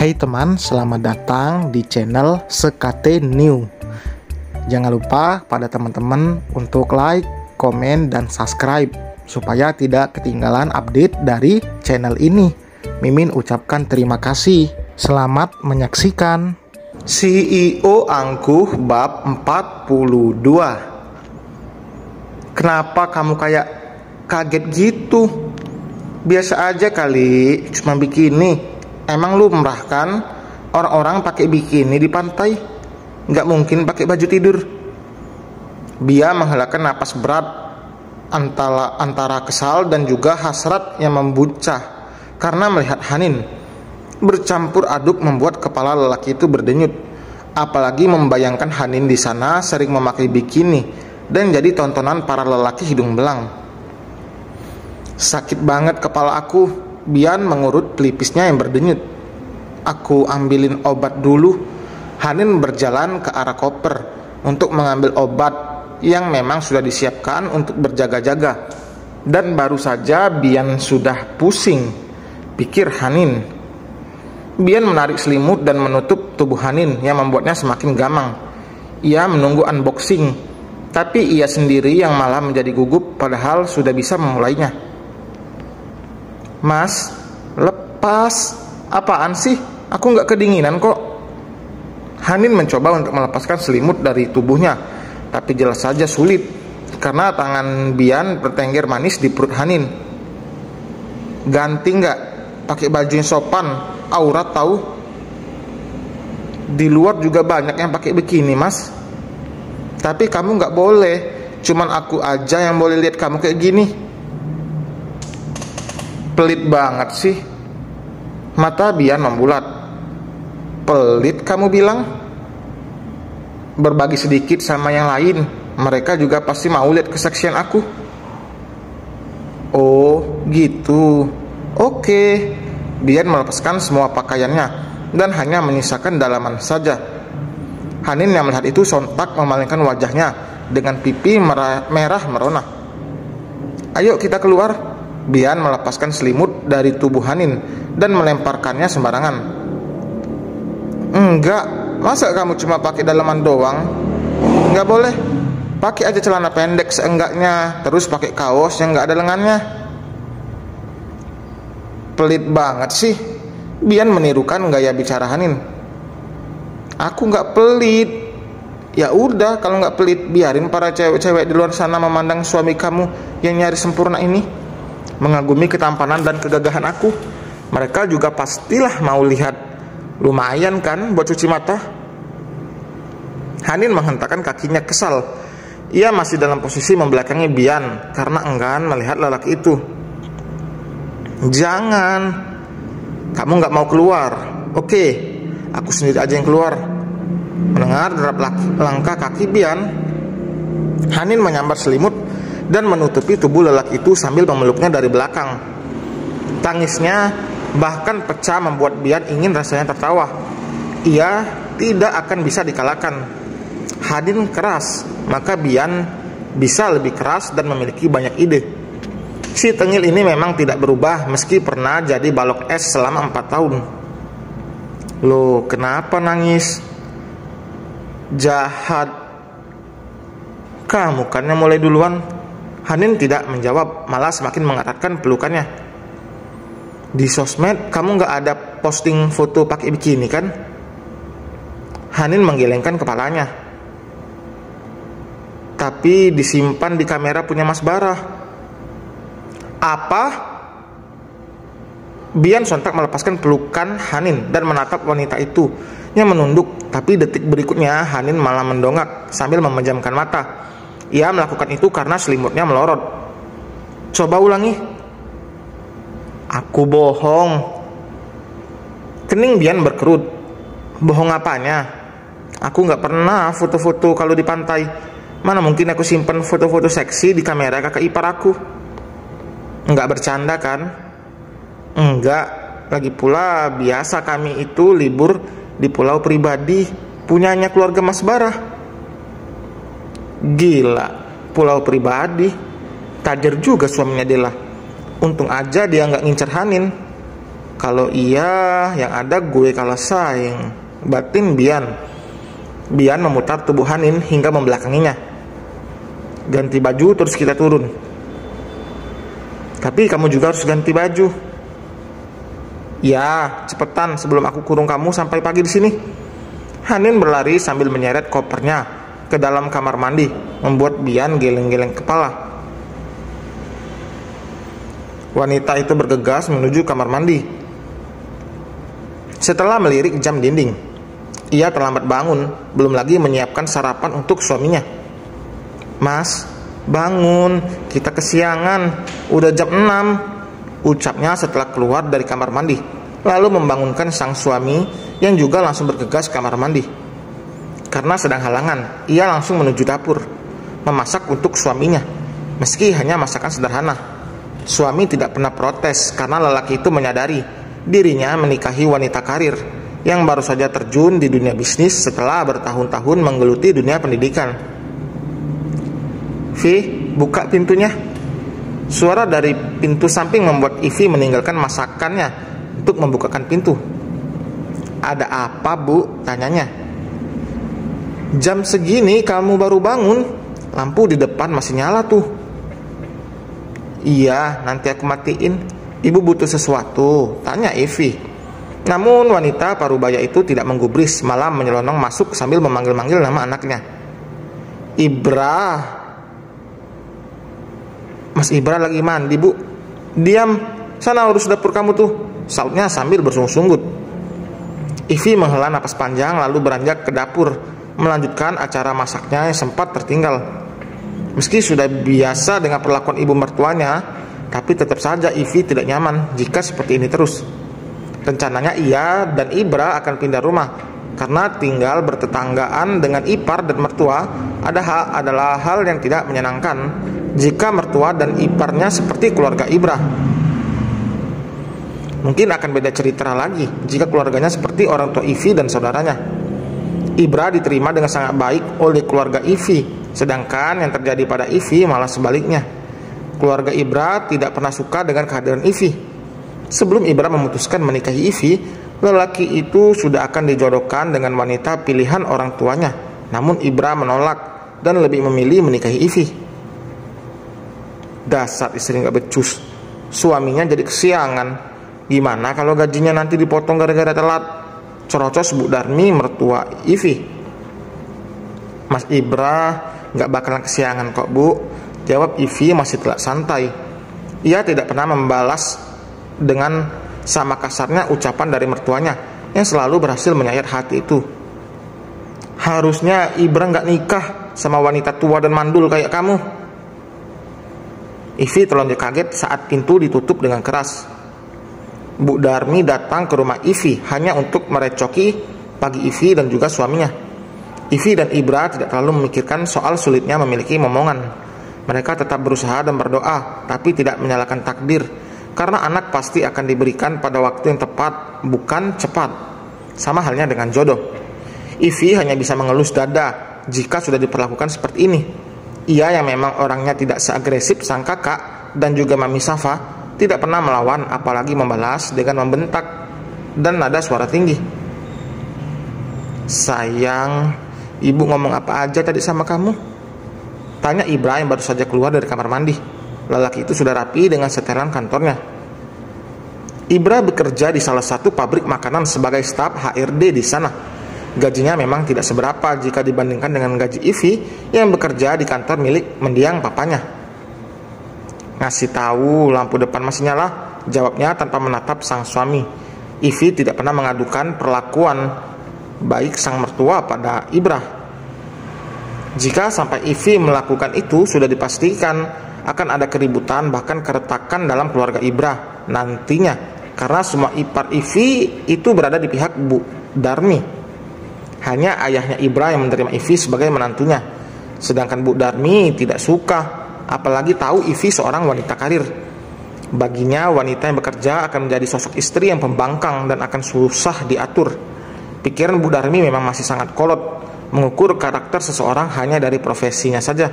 Hai teman, selamat datang di channel Sekate New. Jangan lupa pada teman-teman untuk like, komen, dan subscribe supaya tidak ketinggalan update dari channel ini. Mimin ucapkan terima kasih. Selamat menyaksikan. CEO angkuh bab 42. Kenapa kamu kayak kaget gitu? Biasa aja kali, cuma bikini. Emang lu merah kan? Orang-orang pakai bikini di pantai, nggak mungkin pakai baju tidur. Bia menghelakan napas berat antara kesal dan juga hasrat yang membuncah karena melihat Hanin. Bercampur aduk membuat kepala lelaki itu berdenyut. Apalagi membayangkan Hanin di sana sering memakai bikini dan jadi tontonan para lelaki hidung belang. Sakit banget kepala aku. Bian mengurut pelipisnya yang berdenyut. Aku ambilin obat dulu. Hanin berjalan ke arah koper untuk mengambil obat yang memang sudah disiapkan untuk berjaga-jaga. Dan baru saja Bian sudah pusing, pikir Hanin. Bian menarik selimut dan menutup tubuh Hanin yang membuatnya semakin gamang. Ia menunggu unboxing, tapi ia sendiri yang malah menjadi gugup padahal sudah bisa memulainya. Mas, lepas. Apaan sih? Aku nggak kedinginan kok. Hanin mencoba untuk melepaskan selimut dari tubuhnya, tapi jelas saja sulit karena tangan Bian bertengger manis di perut Hanin. Ganti nggak? Pakai baju yang sopan, aurat tahu. Di luar juga banyak yang pakai bikini, mas. Tapi kamu nggak boleh. Cuman aku aja yang boleh lihat kamu kayak gini. Pelit banget sih. Mata Bian membulat. Pelit kamu bilang? Berbagi sedikit sama yang lain, mereka juga pasti mau lihat keseksian aku. Oh gitu. Oke. Bian melepaskan semua pakaiannya dan hanya menyisakan dalaman saja. Hanin yang melihat itu sontak memalingkan wajahnya dengan pipi merah merona. Ayo kita keluar. Bian melepaskan selimut dari tubuh Hanin dan melemparkannya sembarangan. Enggak, masa kamu cuma pakai dalaman doang? Enggak boleh. Pakai aja celana pendek seenggaknya, terus pakai kaos yang enggak ada lengannya. Pelit banget sih. Bian menirukan gaya bicara Hanin. Aku enggak pelit. Ya udah, kalau enggak pelit, biarin para cewek-cewek di luar sana memandang suami kamu yang nyaris sempurna ini. Mengagumi ketampanan dan kegagahan aku. Mereka juga pastilah mau lihat. Lumayan kan buat cuci mata. Hanin menghentakkan kakinya kesal. Ia masih dalam posisi membelakangi Bian karena enggan melihat lelaki itu. Jangan. Kamu gak mau keluar. Oke, aku sendiri aja yang keluar. Mendengar derap langkah kaki Bian, Hanin menyambar selimut dan menutupi tubuh lelaki itu sambil memeluknya dari belakang. Tangisnya bahkan pecah membuat Bian ingin rasanya tertawa. Ia tidak akan bisa dikalahkan. Hanin keras, maka Bian bisa lebih keras dan memiliki banyak ide. Si tengil ini memang tidak berubah meski pernah jadi balok es selama 4 tahun. Loh, kenapa nangis? Jahat. Kamu kan yang mulai duluan. Hanin tidak menjawab, malah semakin mengeratkan pelukannya. Di sosmed kamu gak ada posting foto pakai bikini kan? Hanin menggelengkan kepalanya. Tapi disimpan di kamera punya Mas Bara. Apa? Bian sontak melepaskan pelukan Hanin dan menatap wanita itu yang menunduk. Tapi detik berikutnya Hanin malah mendongak sambil memejamkan mata. Ia melakukan itu karena selimutnya melorot. Coba ulangi. Aku bohong. Kening Bian berkerut. Bohong apanya? Aku gak pernah foto-foto kalau di pantai. Mana mungkin aku simpen foto-foto seksi di kamera kakak ipar aku. Enggak bercanda kan? Enggak. Lagi pula biasa kami itu libur di pulau pribadi punyanya keluarga Mas Bara. Gila, pulau pribadi. Tajir juga suaminya Dela. Untung aja dia nggak ngincer Hanin. Kalau iya, yang ada gue kalah saing, batin Bian. Bian memutar tubuh Hanin hingga membelakanginya. Ganti baju terus kita turun. Tapi kamu juga harus ganti baju. Ya, cepetan sebelum aku kurung kamu sampai pagi di sini. Hanin berlari sambil menyeret kopernya ke dalam kamar mandi, membuat Bian geleng-geleng kepala. Wanita itu bergegas menuju kamar mandi. Setelah melirik jam dinding, ia terlambat bangun, belum lagi menyiapkan sarapan untuk suaminya. Mas, bangun, kita kesiangan, udah jam 6, ucapnya setelah keluar dari kamar mandi, lalu membangunkan sang suami yang juga langsung bergegas ke kamar mandi. Karena sedang halangan, ia langsung menuju dapur, memasak untuk suaminya, meski hanya masakan sederhana. Suami tidak pernah protes karena lelaki itu menyadari dirinya menikahi wanita karir yang baru saja terjun di dunia bisnis setelah bertahun-tahun menggeluti dunia pendidikan. Vi, buka pintunya. Suara dari pintu samping membuat Ivy meninggalkan masakannya untuk membukakan pintu. Ada apa, Bu? Tanyanya. Jam segini kamu baru bangun? Lampu di depan masih nyala tuh. Iya, nanti aku matiin. Ibu butuh sesuatu? Tanya Ivy. Namun wanita parubaya itu tidak menggubris, malah menyelonong masuk sambil memanggil-manggil nama anaknya. Ibra. Mas Ibra lagi mandi, Bu. Diam, sana urus dapur kamu tuh, sautnya sambil bersungut-sungut. Ivy menghela napas panjang lalu beranjak ke dapur, melanjutkan acara masaknya yang sempat tertinggal. Meski sudah biasa dengan perlakuan ibu mertuanya, tapi tetap saja Ivy tidak nyaman jika seperti ini terus. Rencananya ia dan Ibra akan pindah rumah karena tinggal bertetanggaan dengan ipar dan mertua adalah hal yang tidak menyenangkan jika mertua dan iparnya seperti keluarga Ibra. Mungkin akan beda cerita lagi jika keluarganya seperti orang tua Ivy dan saudaranya. Ibra diterima dengan sangat baik oleh keluarga Ivy, sedangkan yang terjadi pada Ivy malah sebaliknya. Keluarga Ibra tidak pernah suka dengan kehadiran Ivy. Sebelum Ibra memutuskan menikahi Ivy, lelaki itu sudah akan dijodohkan dengan wanita pilihan orang tuanya. Namun Ibra menolak dan lebih memilih menikahi Ivy. Dasar istri gak becus, suaminya jadi kesiangan. Gimana kalau gajinya nanti dipotong gara-gara telat? Cerocos Bu Darmi mertua Ivy. Mas Ibra gak bakalan kesiangan kok, Bu, jawab Ivy masih telak santai. Ia tidak pernah membalas dengan sama kasarnya ucapan dari mertuanya yang selalu berhasil menyayat hati itu. Harusnya Ibra gak nikah sama wanita tua dan mandul kayak kamu. Ivy terlonjak kaget saat pintu ditutup dengan keras. Bu Darmi datang ke rumah Ivy hanya untuk merecoki pagi Ivy dan juga suaminya. Ivy dan Ibra tidak terlalu memikirkan soal sulitnya memiliki momongan. Mereka tetap berusaha dan berdoa, tapi tidak menyalahkan takdir, karena anak pasti akan diberikan pada waktu yang tepat, bukan cepat. Sama halnya dengan jodoh. Ivy hanya bisa mengelus dada jika sudah diperlakukan seperti ini. Ia yang memang orangnya tidak seagresif sang kakak dan juga Mami Safa, tidak pernah melawan, apalagi membalas dengan membentak dan nada suara tinggi. Sayang, ibu ngomong apa aja tadi sama kamu? Tanya Ibra yang baru saja keluar dari kamar mandi. Lelaki itu sudah rapi dengan setelan kantornya. Ibra bekerja di salah satu pabrik makanan sebagai staf HRD di sana. Gajinya memang tidak seberapa jika dibandingkan dengan gaji Ivy yang bekerja di kantor milik mendiang papanya. Ngasih tahu lampu depan masih nyala, jawabnya tanpa menatap sang suami. Ivy tidak pernah mengadukan perlakuan baik sang mertua pada Ibra. Jika sampai Ivy melakukan itu, sudah dipastikan akan ada keributan bahkan keretakan dalam keluarga Ibra nantinya, karena semua ipar Ivy itu berada di pihak Bu Darmi. Hanya ayahnya Ibra yang menerima Ivy sebagai menantunya, sedangkan Bu Darmi tidak suka, apalagi tahu Ivy seorang wanita karir. Baginya wanita yang bekerja akan menjadi sosok istri yang pembangkang dan akan susah diatur. Pikiran Bu Darmi memang masih sangat kolot, mengukur karakter seseorang hanya dari profesinya saja.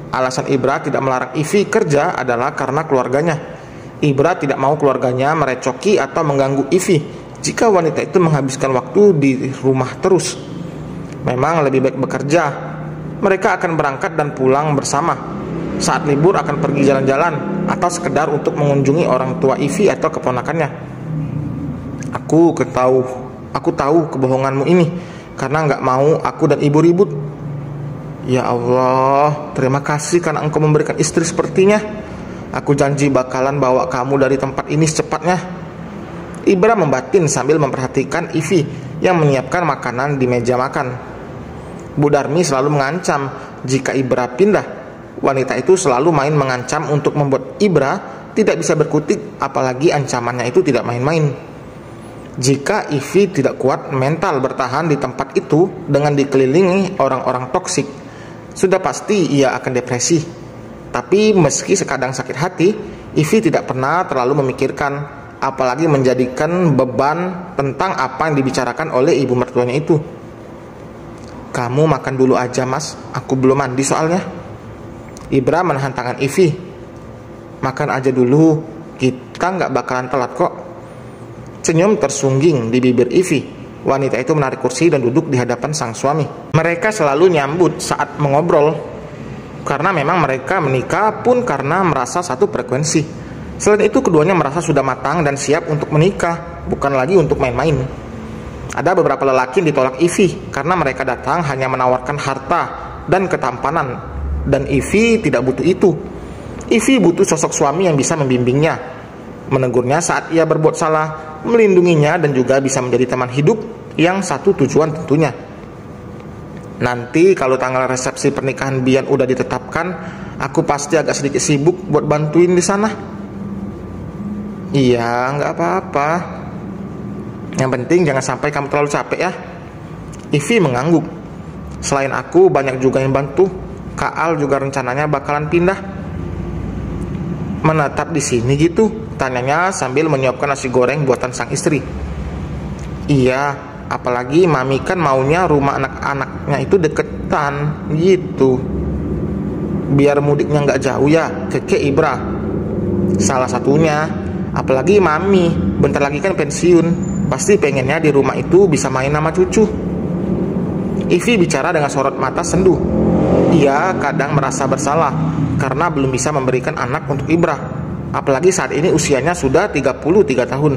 Alasan Ibra tidak melarang Ivy kerja adalah karena keluarganya. Ibra tidak mau keluarganya merecoki atau mengganggu Ivy jika wanita itu menghabiskan waktu di rumah terus. Memang lebih baik bekerja. Mereka akan berangkat dan pulang bersama. Saat libur akan pergi jalan-jalan atau sekedar untuk mengunjungi orang tua Ivy atau keponakannya. Aku tahu kebohonganmu ini karena nggak mau aku dan ibu ribut. Ya Allah, terima kasih karena engkau memberikan istri sepertinya. Aku janji bakalan bawa kamu dari tempat ini secepatnya. Ibra membatin sambil memperhatikan Ivy yang menyiapkan makanan di meja makan. Bu Darmi selalu mengancam jika Ibra pindah. Wanita itu selalu main mengancam untuk membuat Ibra tidak bisa berkutik, apalagi ancamannya itu tidak main-main. Jika Ivy tidak kuat mental bertahan di tempat itu dengan dikelilingi orang-orang toksik, sudah pasti ia akan depresi. Tapi meski sekadang sakit hati, Ivy tidak pernah terlalu memikirkan, apalagi menjadikan beban tentang apa yang dibicarakan oleh ibu mertuanya itu. Kamu makan dulu aja mas, aku belum mandi soalnya. Ibra menahan tangan Ivy. Makan aja dulu, kita nggak bakalan telat kok. Senyum tersungging di bibir Ivy. Wanita itu menarik kursi dan duduk di hadapan sang suami. Mereka selalu nyambut saat mengobrol, karena memang mereka menikah pun karena merasa satu frekuensi. Selain itu keduanya merasa sudah matang dan siap untuk menikah, bukan lagi untuk main-main. Ada beberapa lelaki yang ditolak Ivy karena mereka datang hanya menawarkan harta dan ketampanan, dan Ivy tidak butuh itu. Ivy butuh sosok suami yang bisa membimbingnya, menegurnya saat ia berbuat salah, melindunginya, dan juga bisa menjadi teman hidup yang satu tujuan tentunya. Nanti kalau tanggal resepsi pernikahan Bian udah ditetapkan, aku pasti agak sedikit sibuk buat bantuin di sana. Iya, nggak apa-apa. Yang penting jangan sampai kamu terlalu capek ya. Ivy mengangguk. Selain aku, banyak juga yang bantu. Kak Al juga rencananya bakalan pindah. Menetap di sini gitu? Tanyanya sambil menyiapkan nasi goreng buatan sang istri. Iya, apalagi mami kan maunya rumah anak-anaknya itu deketan gitu, biar mudiknya nggak jauh ya, keke Ibra. Salah satunya, apalagi mami bentar lagi kan pensiun, pasti pengennya di rumah itu bisa main sama cucu. Ivy bicara dengan sorot mata sendu. Ia kadang merasa bersalah karena belum bisa memberikan anak untuk Ibra, apalagi saat ini usianya sudah 33 tahun.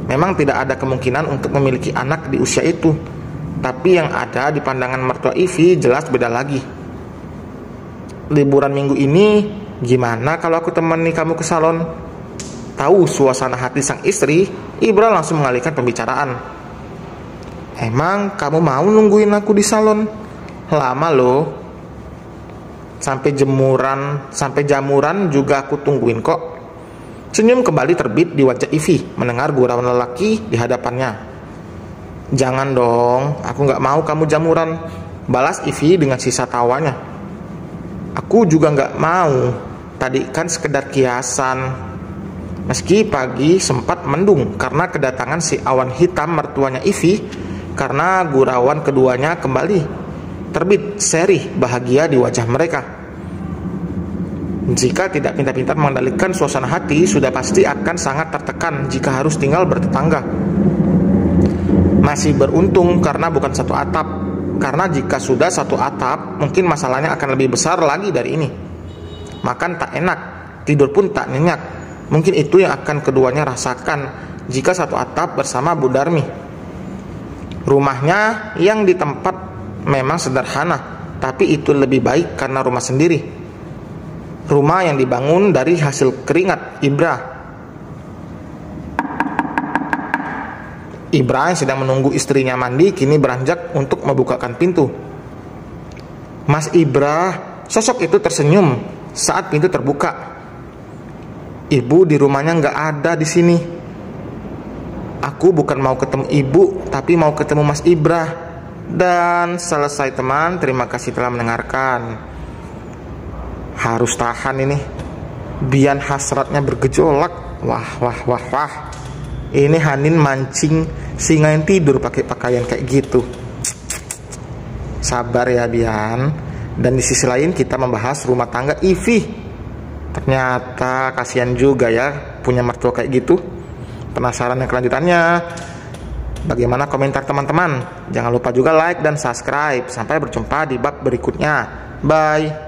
Memang tidak ada kemungkinan untuk memiliki anak di usia itu, tapi yang ada di pandangan mertua Ivy jelas beda lagi. Liburan minggu ini gimana kalau aku temani kamu ke salon? Tahu suasana hati sang istri, Ibra langsung mengalihkan pembicaraan. Emang kamu mau nungguin aku di salon? Lama loh. Sampai jamuran juga aku tungguin kok. Senyum kembali terbit di wajah Ivy mendengar gurauan lelaki di hadapannya. Jangan dong, aku gak mau kamu jamuran, balas Ivy dengan sisa tawanya. Aku juga gak mau, tadi kan sekedar kiasan. Meski pagi sempat mendung karena kedatangan si awan hitam mertuanya Ivy, karena gurauan keduanya kembali terbit seri bahagia di wajah mereka. Jika tidak pintar-pintar mengendalikan suasana hati, sudah pasti akan sangat tertekan jika harus tinggal bertetangga. Masih beruntung karena bukan satu atap, karena jika sudah satu atap, mungkin masalahnya akan lebih besar lagi dari ini. Makan tak enak, tidur pun tak nyenyak. Mungkin itu yang akan keduanya rasakan jika satu atap bersama Bu Darmi. Rumahnya yang di tempat memang sederhana, tapi itu lebih baik karena rumah sendiri. Rumah yang dibangun dari hasil keringat Ibra. Ibra yang sedang menunggu istrinya mandi kini beranjak untuk membukakan pintu. Mas Ibra, sosok itu tersenyum saat pintu terbuka. Ibu di rumahnya nggak ada di sini. Aku bukan mau ketemu ibu, tapi mau ketemu Mas Ibra. Dan selesai teman, terima kasih telah mendengarkan. Harus tahan ini, Bian hasratnya bergejolak. Wah. Ini Hanin mancing singa yang tidur pakai pakaian kayak gitu. Sabar ya Bian. Dan di sisi lain kita membahas rumah tangga Ivy. Ternyata kasihan juga ya punya mertua kayak gitu? Penasaran yang kelanjutannya? Bagaimana komentar teman-teman? Jangan lupa juga like dan subscribe. Sampai berjumpa di bab berikutnya. Bye.